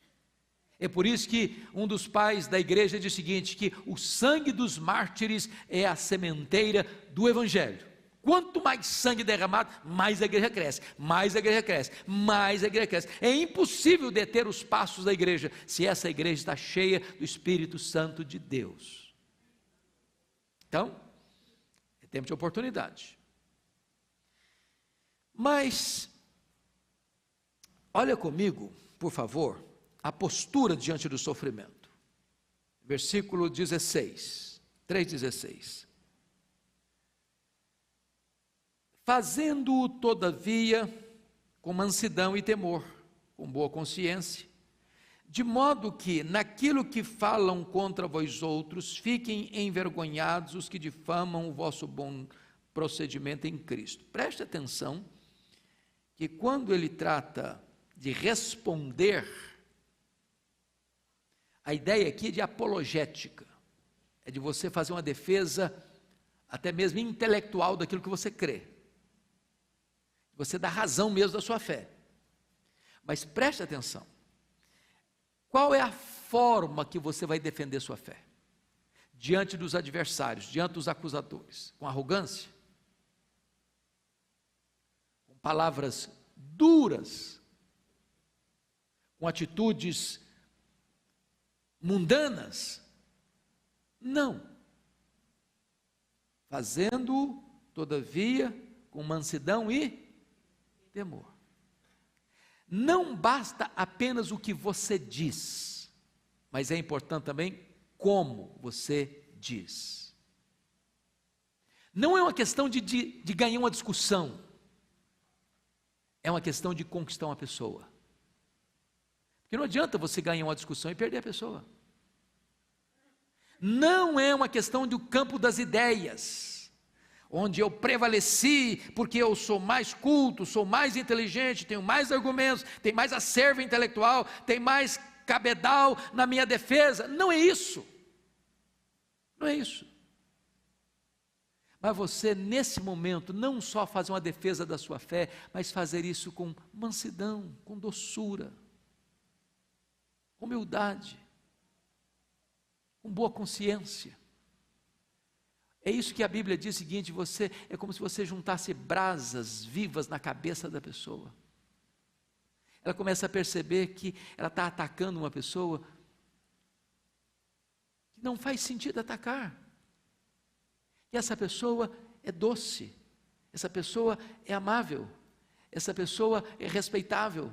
É por isso que um dos pais da igreja diz o seguinte, que o sangue dos mártires é a sementeira do evangelho. Quanto mais sangue derramado, mais a igreja cresce, mais a igreja cresce, mais a igreja cresce. É impossível deter os passos da igreja, se essa igreja está cheia do Espírito Santo de Deus. Então, é tempo de oportunidade. Mas, olha comigo, por favor, a postura diante do sofrimento. Versículo 16, 3,16. Fazendo-o, todavia, com mansidão e temor, com boa consciência, de modo que, naquilo que falam contra vós outros, fiquem envergonhados os que difamam o vosso bom procedimento em Cristo. Preste atenção, que quando ele trata de responder, a ideia aqui é de apologética, é de você fazer uma defesa, até mesmo intelectual, daquilo que você crê. Você dá razão mesmo da sua fé. Mas preste atenção, qual é a forma que você vai defender sua fé? Diante dos adversários, diante dos acusadores, com arrogância? Com palavras duras? Com atitudes mundanas? Não. Fazendo, todavia, com mansidão e temor. Não basta apenas o que você diz, mas é importante também como você diz. Não é uma questão de ganhar uma discussão, é uma questão de conquistar uma pessoa. Porque não adianta você ganhar uma discussão e perder a pessoa. Não é uma questão do campo das ideias, onde eu prevaleci porque eu sou mais culto, sou mais inteligente, tenho mais argumentos, tenho mais acervo intelectual, tenho mais cabedal na minha defesa. Não é isso. Não é isso. Mas você, nesse momento, não só fazer uma defesa da sua fé, mas fazer isso com mansidão, com doçura, humildade, com boa consciência. É isso que a Bíblia diz o seguinte: é como se você juntasse brasas vivas na cabeça da pessoa. Ela começa a perceber que ela está atacando uma pessoa que não faz sentido atacar. E essa pessoa é doce, essa pessoa é amável, essa pessoa é respeitável,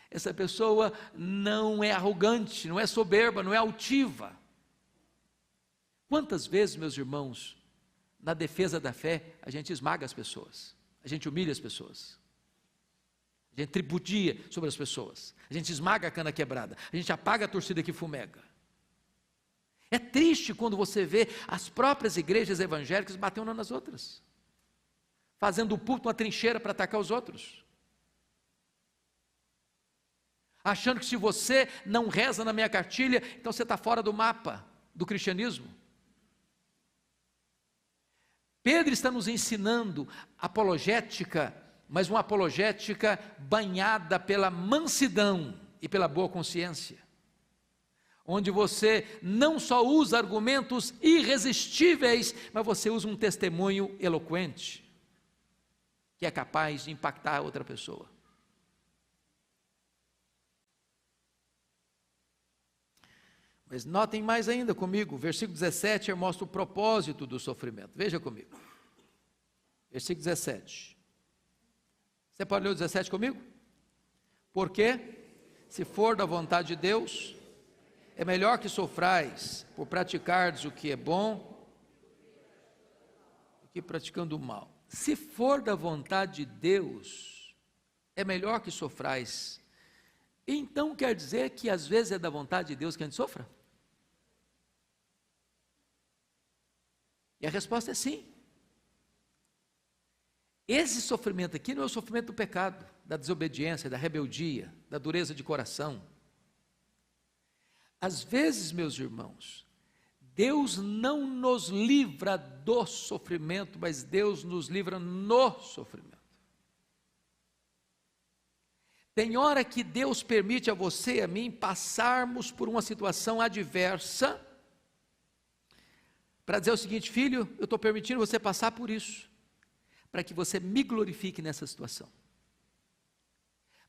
essa pessoa não é arrogante, não é soberba, não é altiva. Quantas vezes, meus irmãos, na defesa da fé, a gente esmaga as pessoas, a gente humilha as pessoas, a gente tripudia sobre as pessoas, a gente esmaga a cana quebrada, a gente apaga a torcida que fumega. É triste quando você vê as próprias igrejas evangélicas batendo umas nas outras, fazendo o púlpito uma trincheira para atacar os outros, achando que se você não reza na minha cartilha, então você está fora do mapa do cristianismo. Pedro está nos ensinando apologética, mas uma apologética banhada pela mansidão e pela boa consciência, onde você não só usa argumentos irresistíveis, mas você usa um testemunho eloquente, que é capaz de impactar outra pessoa. Mas notem mais ainda comigo, versículo 17 mostra o propósito do sofrimento. Veja comigo, versículo 17. Você pode ler o 17 comigo? Porque, se for da vontade de Deus, é melhor que sofrais por praticardes o que é bom, do que praticando o mal. Se for da vontade de Deus, é melhor que sofrais. Então quer dizer que às vezes é da vontade de Deus que a gente sofra? E a resposta é sim. Esse sofrimento aqui não é o sofrimento do pecado, da desobediência, da rebeldia, da dureza de coração. Às vezes, meus irmãos, Deus não nos livra do sofrimento, mas Deus nos livra no sofrimento. Tem hora que Deus permite a você e a mim passarmos por uma situação adversa, para dizer o seguinte: filho, eu estou permitindo você passar por isso, para que você me glorifique nessa situação,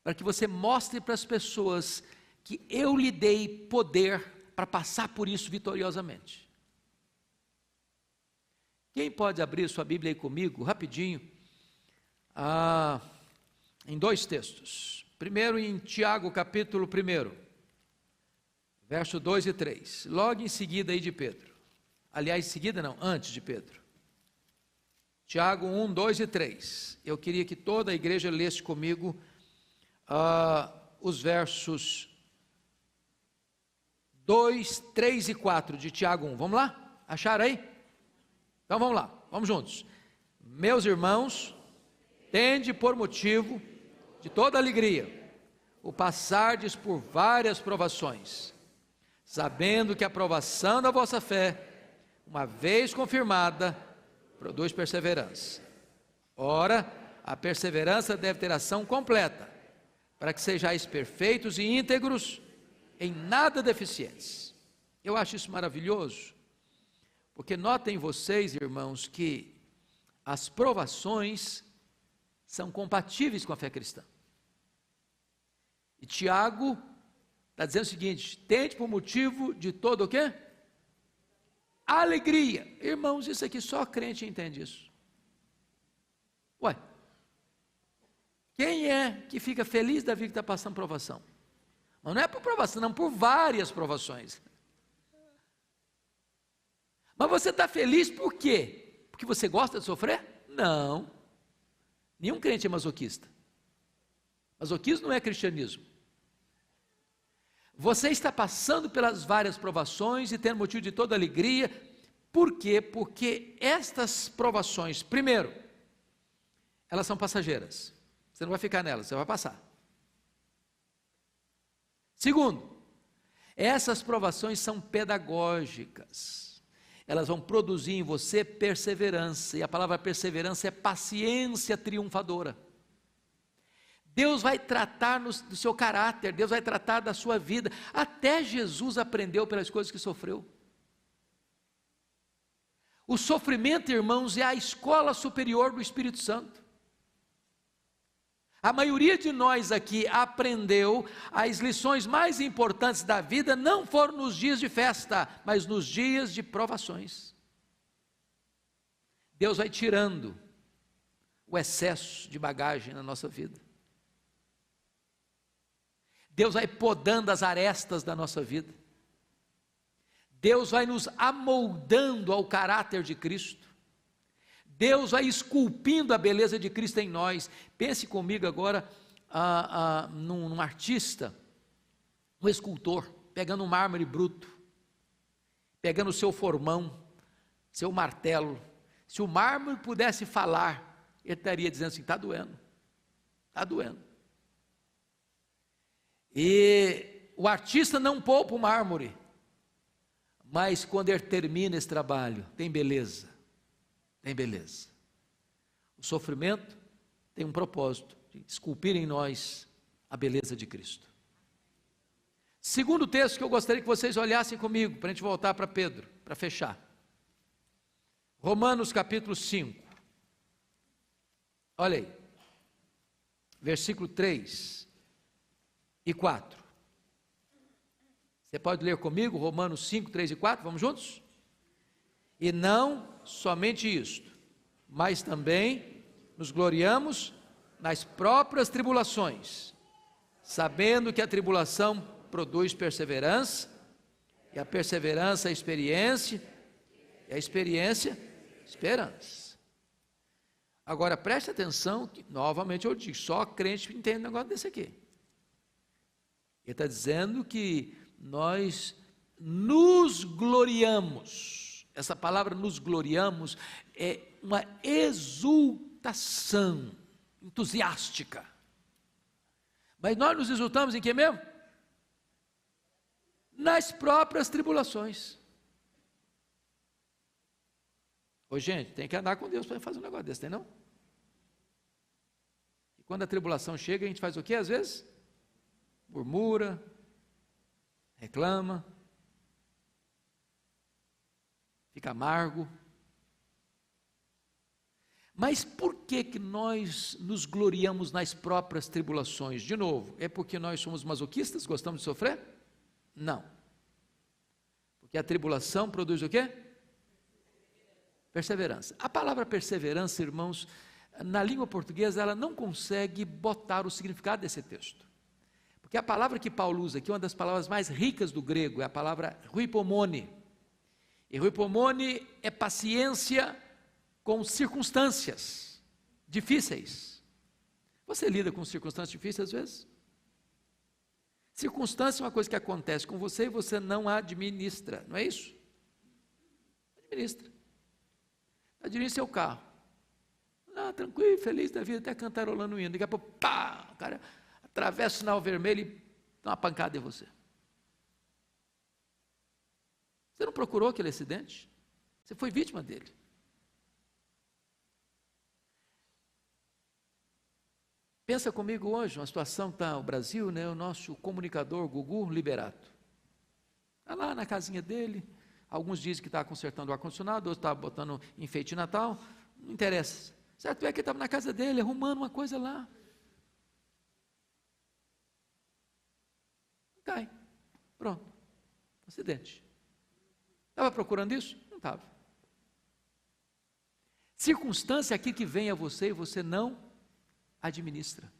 para que você mostre para as pessoas que eu lhe dei poder para passar por isso vitoriosamente. Quem pode abrir sua Bíblia aí comigo, rapidinho, em dois textos. Primeiro em Tiago capítulo 1, verso 2 e 3, logo em seguida aí de Pedro. Aliás, em seguida não, antes de Pedro. Tiago 1, 2 e 3. Eu queria que toda a igreja lesse comigo os versos 2, 3 e 4 de Tiago 1. Vamos lá? Acharam aí? Então vamos lá, vamos juntos. Meus irmãos, tende por motivo de toda alegria o passardes por várias provações, sabendo que a provação da vossa fé, uma vez confirmada, produz perseverança. Ora, a perseverança deve ter ação completa, para que sejais perfeitos e íntegros, em nada deficientes. Eu acho isso maravilhoso, porque notem vocês, irmãos, que as provações são compatíveis com a fé cristã. E Tiago está dizendo o seguinte: tende por motivo de todo o quê? Alegria. Irmãos, isso aqui só crente entende isso. Ué, quem é que fica feliz da vida que está passando provação? Mas não é por provação, não, por várias provações. Mas você está feliz por quê? Porque você gosta de sofrer? Não. Nenhum crente é masoquista. Masoquismo não é cristianismo. Você está passando pelas várias provações e tendo motivo de toda alegria. Por quê? Porque estas provações, primeiro, elas são passageiras. Você não vai ficar nelas, você vai passar. Segundo, essas provações são pedagógicas. Elas vão produzir em você perseverança. E a palavra perseverança é paciência triunfadora. Deus vai tratar do seu caráter, Deus vai tratar da sua vida. Até Jesus aprendeu pelas coisas que sofreu. O sofrimento, irmãos, é a escola superior do Espírito Santo. A maioria de nós aqui aprendeu as lições mais importantes da vida, não foram nos dias de festa, mas nos dias de provações. Deus vai tirando o excesso de bagagem na nossa vida. Deus vai podando as arestas da nossa vida. Deus vai nos amoldando ao caráter de Cristo. Deus vai esculpindo a beleza de Cristo em nós. Pense comigo agora num artista, um escultor, pegando um mármore bruto, pegando o seu formão, seu martelo. Se o mármore pudesse falar, ele estaria dizendo assim: está doendo, está doendo. E o artista não poupa o mármore, mas quando ele termina esse trabalho, tem beleza, tem beleza. O sofrimento tem um propósito, de esculpir em nós a beleza de Cristo. Segundo texto que eu gostaria que vocês olhassem comigo, para a gente voltar para Pedro, para fechar. Romanos capítulo 5, olha aí, versículo 3 e 4, você pode ler comigo, Romanos 5, 3 e 4, vamos juntos? E não somente isto, mas também nos gloriamos nas próprias tribulações, sabendo que a tribulação produz perseverança, e a perseverança experiência, e a experiência esperança. Agora preste atenção, que novamente eu digo, só crente entende um negócio desse aqui. Ele está dizendo que nós nos gloriamos. Essa palavra nos gloriamos é uma exultação entusiástica. Mas nós nos exultamos em que mesmo? Nas próprias tribulações. Ô gente, tem que andar com Deus para fazer um negócio desse, tem não? E quando a tribulação chega, a gente faz o quê às vezes? Murmura, reclama, fica amargo. Mas por que nós nos gloriamos nas próprias tribulações? De novo, é porque nós somos masoquistas, gostamos de sofrer? Não. Porque a tribulação produz o quê? Perseverança. A palavra perseverança, irmãos, na língua portuguesa, ela não consegue botar o significado desse texto. Porque a palavra que Paulo usa aqui, uma das palavras mais ricas do grego, é a palavra huipomone. E huipomone é paciência com circunstâncias difíceis. Você lida com circunstâncias difíceis às vezes? Circunstância é uma coisa que acontece com você e você não administra, não é isso? Administra. Está dirigindo seu carro. Tranquilo, feliz da vida, até cantarolando o hino. Daqui a pouco, pá, o cara atravessa o sinal vermelho e dá uma pancada em você. Você não procurou aquele acidente? Você foi vítima dele. Pensa comigo hoje, uma situação que está o Brasil, né, o nosso comunicador Gugu Liberato. Está lá na casinha dele, alguns dizem que está consertando o ar-condicionado, outros está botando enfeite de Natal, não interessa. Certo é que ele estava na casa dele, arrumando uma coisa lá. Cai, pronto, acidente. Estava procurando isso? Não estava. Circunstância aqui que vem a você e você não administra.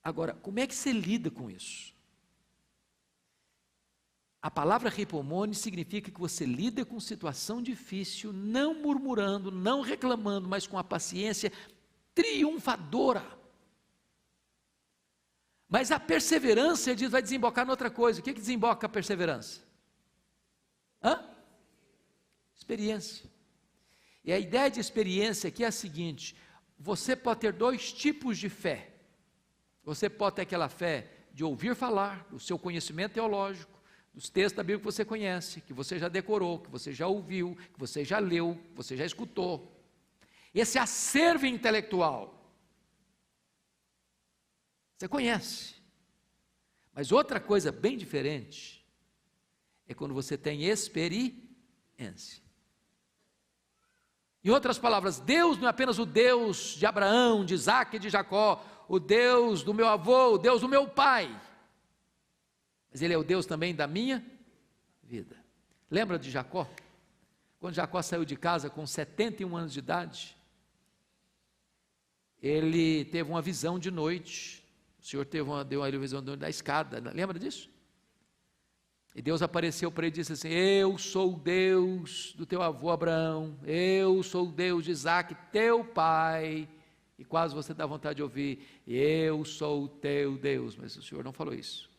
Agora, como é que você lida com isso? A palavra ripomone significa que você lida com situação difícil, não murmurando, não reclamando, mas com a paciência triunfadora. Mas a perseverança, ele diz, vai desembocar em outra coisa. O que desemboca a perseverança? Experiência. E a ideia de experiência aqui é a seguinte: você pode ter dois tipos de fé. Você pode ter aquela fé de ouvir falar, do seu conhecimento teológico, dos textos da Bíblia que você conhece, que você já decorou, que você já ouviu, que você já leu, que você já escutou. Esse acervo intelectual, você conhece. Mas outra coisa bem diferente é quando você tem experiência. Em outras palavras, Deus não é apenas o Deus de Abraão, de Isaac e de Jacó, o Deus do meu avô, o Deus do meu pai, mas Ele é o Deus também da minha vida. Lembra de Jacó? Quando Jacó saiu de casa com 71 anos de idade, ele teve uma visão de noite. O Senhor deu uma visão da escada, lembra disso? E Deus apareceu para ele e disse assim: eu sou o Deus do teu avô Abraão, eu sou o Deus de Isaque, teu pai. E quase você dá vontade de ouvir: eu sou o teu Deus. Mas o Senhor não falou isso.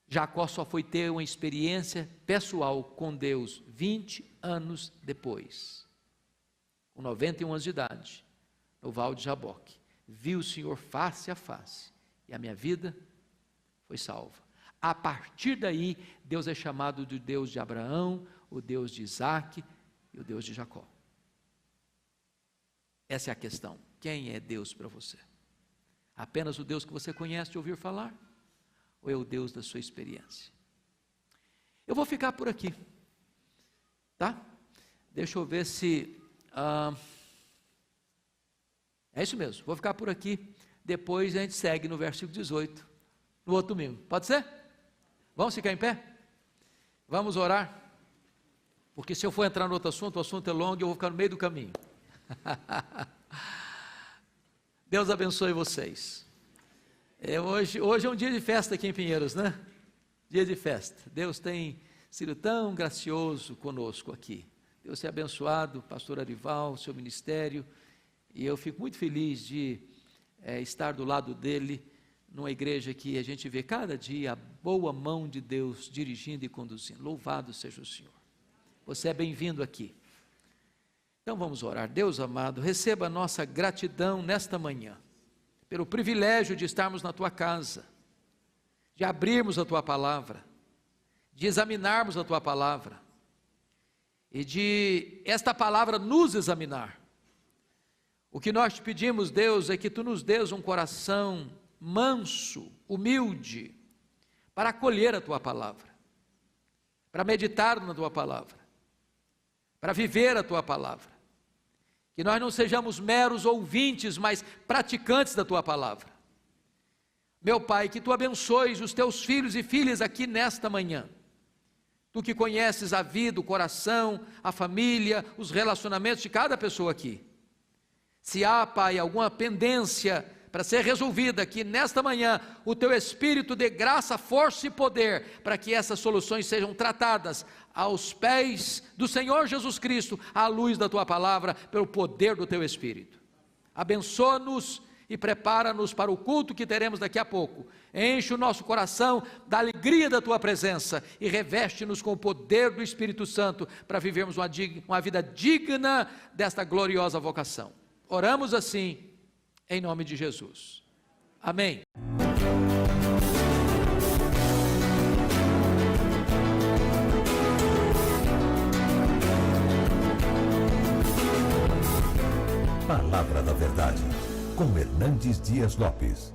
Jacó só foi ter uma experiência pessoal com Deus 20 anos depois, com 91 anos de idade, no Val de Jaboque. Viu o Senhor face a face, e a minha vida foi salva. A partir daí, Deus é chamado de Deus de Abraão, o Deus de Isaque e o Deus de Jacó. Essa é a questão. Quem é Deus para você? Apenas o Deus que você conhece de ouvir falar? Ou é o Deus da sua experiência? Eu vou ficar por aqui, tá? Deixa eu ver se... é isso mesmo, vou ficar por aqui. Depois a gente segue no versículo 18, no outro domingo. Pode ser? Vamos ficar em pé? Vamos orar? Porque se eu for entrar no outro assunto, o assunto é longo e eu vou ficar no meio do caminho. Deus abençoe vocês. Hoje é um dia de festa aqui em Pinheiros, né? Dia de festa. Deus tem sido tão gracioso conosco aqui. Deus tenha abençoado o pastor Arival, o seu ministério, e eu fico muito feliz de estar do lado dele, numa igreja que a gente vê cada dia a boa mão de Deus dirigindo e conduzindo. Louvado seja o Senhor. Você é bem-vindo aqui. Então vamos orar. Deus amado, receba a nossa gratidão nesta manhã, pelo privilégio de estarmos na tua casa, de abrirmos a tua palavra, de examinarmos a tua palavra, e de esta palavra nos examinar. O que nós te pedimos, Deus, é que tu nos dês um coração manso, humilde, para acolher a tua palavra, para meditar na tua palavra, para viver a tua palavra. Que nós não sejamos meros ouvintes, mas praticantes da tua palavra. Meu Pai, que tu abençoes os teus filhos e filhas aqui nesta manhã. Tu que conheces a vida, o coração, a família, os relacionamentos de cada pessoa aqui. Se há, Pai, alguma pendência para ser resolvida aqui nesta manhã, o teu Espírito dê graça, força e poder para que essas soluções sejam tratadas aos pés do Senhor Jesus Cristo, à luz da tua palavra, pelo poder do teu Espírito. Abençoa-nos e prepara-nos para o culto que teremos daqui a pouco. Enche o nosso coração da alegria da tua presença e reveste-nos com o poder do Espírito Santo para vivermos uma vida digna desta gloriosa vocação. Oramos assim, em nome de Jesus. Amém. Palavra da Verdade, com Hernandes Dias Lopes.